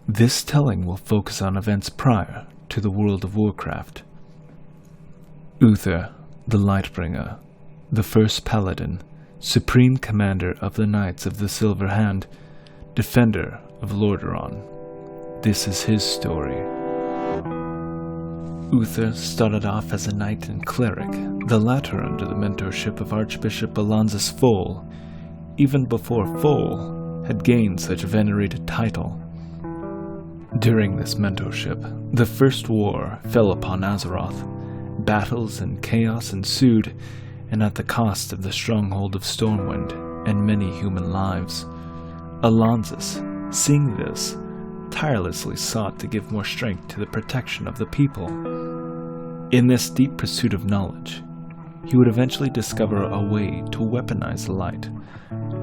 This telling will focus on events prior to the World of Warcraft. Uther the Lightbringer, the first paladin, supreme commander of the Knights of the Silver Hand, defender of Lordaeron. This is his story. Uther started off as a knight and cleric, the latter under the mentorship of Archbishop Alonzus Fol, even before Fol had gained such a venerated title. During this mentorship, the First War fell upon Azeroth. Battles and chaos ensued, and at the cost of the stronghold of Stormwind and many human lives. Alonzus, seeing this, tirelessly sought to give more strength to the protection of the people. In this deep pursuit of knowledge, he would eventually discover a way to weaponize the light,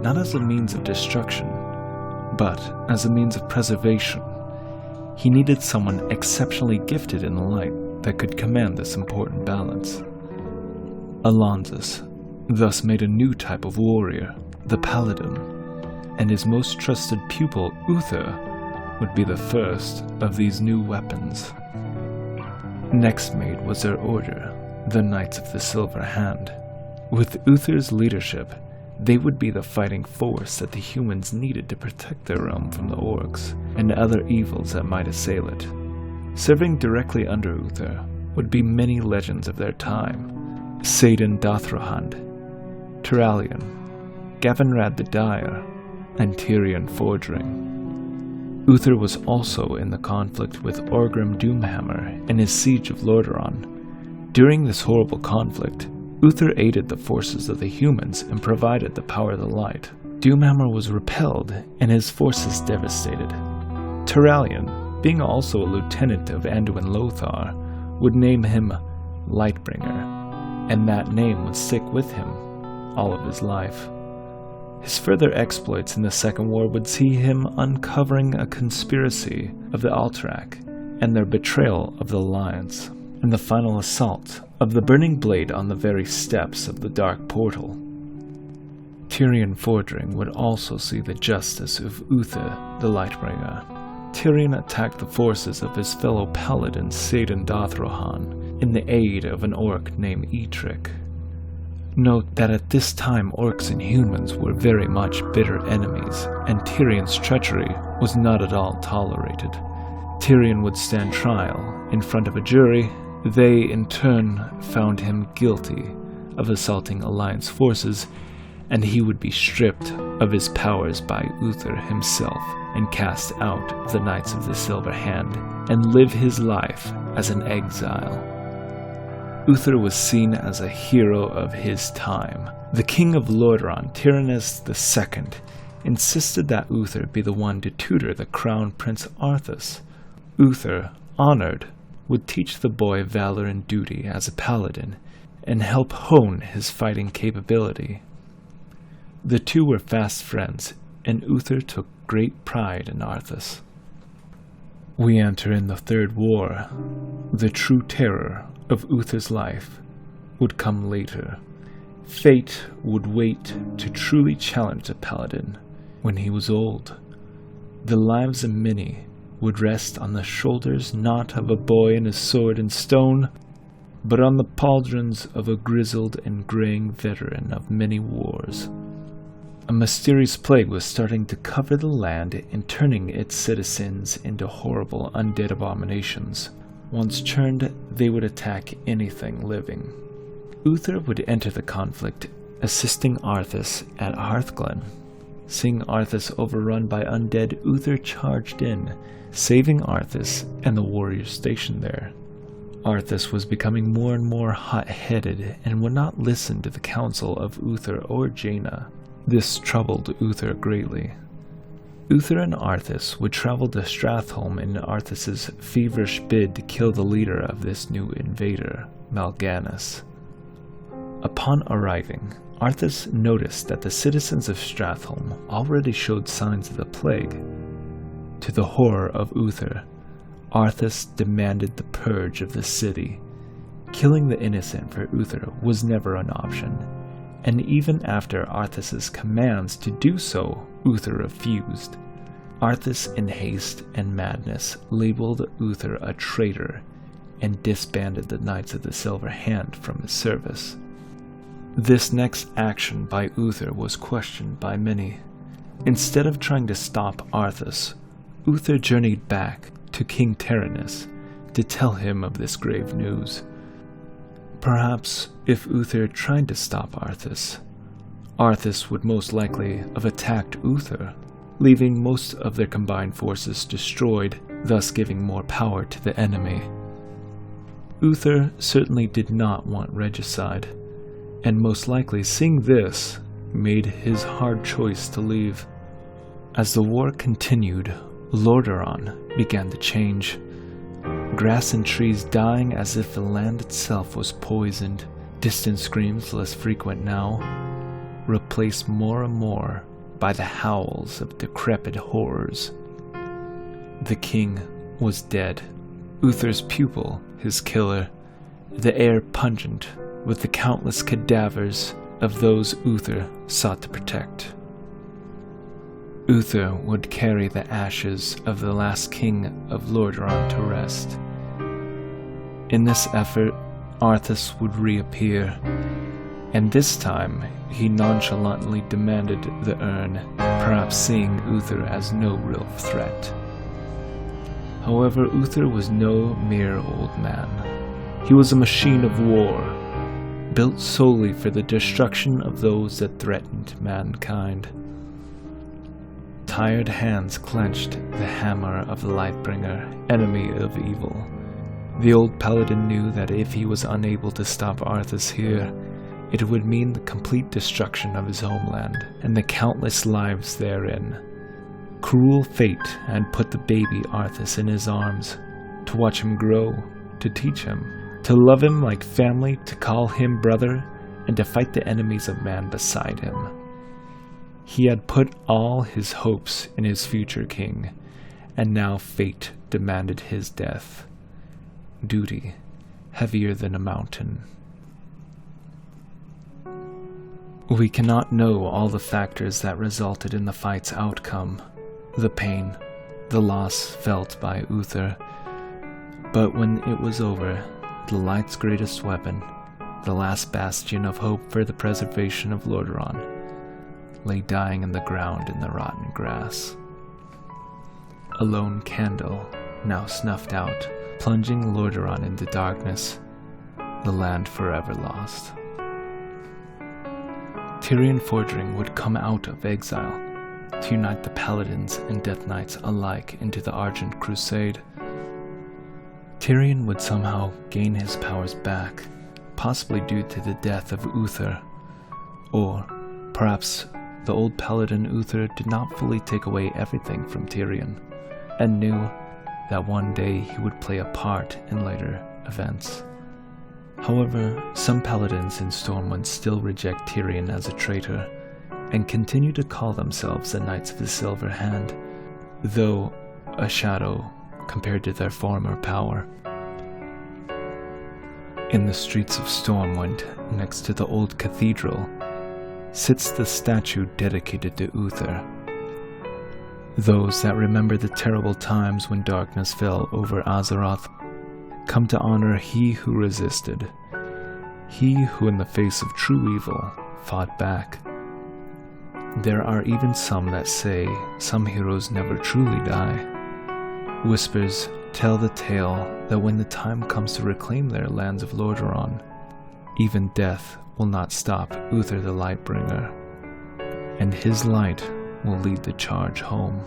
not as a means of destruction, but as a means of preservation. He needed someone exceptionally gifted in the light that could command this important balance. Alonzus thus made a new type of warrior, the Paladin, and his most trusted pupil, Uther, would be the first of these new weapons. Next made was their order, the Knights of the Silver Hand. With Uther's leadership, they would be the fighting force that the humans needed to protect their realm from the orcs and other evils that might assail it. Serving directly under Uther would be many legends of their time: Seidan Dathrohand, Turalyon, Gavinrad the Dire, and Tirion Fordring. Uther was also in the conflict with Orgrim Doomhammer in his siege of Lordaeron. During this horrible conflict, Uther aided the forces of the humans and provided the power of the light. Doomhammer was repelled and his forces devastated. Turalyon, being also a lieutenant of Anduin Lothar, would name him Lightbringer, and that name would stick with him all of his life. His further exploits in the Second War would see him uncovering a conspiracy of the Alterac and their betrayal of the Alliance, and the final assault of the Burning Blade on the very steps of the Dark Portal. Tirion Fordring would also see the justice of Uther the Lightbringer. Tirion attacked the forces of his fellow paladin Seidan Dathrohan in the aid of an orc named Eitric. Note that at this time orcs and humans were very much bitter enemies, and Tyrion's treachery was not at all tolerated. Tirion would stand trial in front of a jury. They, in turn, found him guilty of assaulting Alliance forces, and he would be stripped of his powers by Uther himself and cast out of the Knights of the Silver Hand and live his life as an exile. Uther was seen as a hero of his time. The king of Lordaeron, Tyrannus II, insisted that Uther be the one to tutor the crown prince Arthas. Uther, honored, would teach the boy valor and duty as a paladin and help hone his fighting capability. The two were fast friends, and Uther took great pride in Arthas. We enter in the Third War. The true terror of Uther's life would come later. Fate would wait to truly challenge the paladin when he was old. The lives of many would rest on the shoulders not of a boy and a sword and stone, but on the pauldrons of a grizzled and graying veteran of many wars. A mysterious plague was starting to cover the land and turning its citizens into horrible undead abominations. Once churned, they would attack anything living. Uther would enter the conflict, assisting Arthas at Hearthglen. Seeing Arthas overrun by undead, Uther charged in, saving Arthas and the warriors stationed there. Arthas was becoming more and more hot-headed and would not listen to the counsel of Uther or Jaina. This troubled Uther greatly. Uther and Arthas would travel to Stratholme in Arthas's feverish bid to kill the leader of this new invader, Mal'Ganis. Upon arriving, Arthas noticed that the citizens of Stratholme already showed signs of the plague. To the horror of Uther, Arthas demanded the purge of the city. Killing the innocent for Uther was never an option, and even after Arthas's commands to do so, Uther refused. Arthas in haste and madness labeled Uther a traitor and disbanded the Knights of the Silver Hand from his service. This next action by Uther was questioned by many. Instead of trying to stop Arthas, Uther journeyed back to King Tyrannus to tell him of this grave news. Perhaps if Uther tried to stop Arthas, Arthas would most likely have attacked Uther, leaving most of their combined forces destroyed, thus giving more power to the enemy. Uther certainly did not want regicide, and most likely seeing this made his hard choice to leave. As the war continued, Lordaeron began to change. Grass and trees dying as if the land itself was poisoned, distant screams less frequent now, replaced more and more by the howls of decrepit horrors. The king was dead, Uther's pupil his killer, the air pungent with the countless cadavers of those Uther sought to protect. Uther would carry the ashes of the last king of Lordaeron to rest. In this effort, Arthas would reappear, and this time he nonchalantly demanded the urn, perhaps seeing Uther as no real threat. However, Uther was no mere old man. He was a machine of war, built solely for the destruction of those that threatened mankind. Tired hands clenched the hammer of the Lightbringer, enemy of evil. The old paladin knew that if he was unable to stop Arthas here, it would mean the complete destruction of his homeland and the countless lives therein. Cruel fate had put the baby Arthas in his arms, to watch him grow, to teach him, to love him like family, to call him brother, and to fight the enemies of man beside him. He had put all his hopes in his future king, and now fate demanded his death. Duty, heavier than a mountain. We cannot know all the factors that resulted in the fight's outcome, the pain, the loss felt by Uther. But when it was over, the light's greatest weapon, the last bastion of hope for the preservation of Lordaeron, lay dying in the ground in the rotten grass. A lone candle, now snuffed out, plunging Lordaeron into darkness, the land forever lost. Tyrion Fordring would come out of exile to unite the Paladins and Death Knights alike into the Argent Crusade. Tyrion would somehow gain his powers back, possibly due to the death of Uther, or perhaps the old Paladin Uther did not fully take away everything from Tyrion, and knew that one day he would play a part in later events. However, some Paladins in Stormwind still reject Tyrion as a traitor, and continue to call themselves the Knights of the Silver Hand, though a shadow compared to their former power. In the streets of Stormwind, next to the old cathedral, sits the statue dedicated to Uther. Those that remember the terrible times when darkness fell over Azeroth come to honor he who resisted, he who in the face of true evil fought back. There are even some that say some heroes never truly die. Whispers tell the tale that when the time comes to reclaim their lands of Lordaeron, even death will not stop Uther the Lightbringer, and his light will lead the charge home.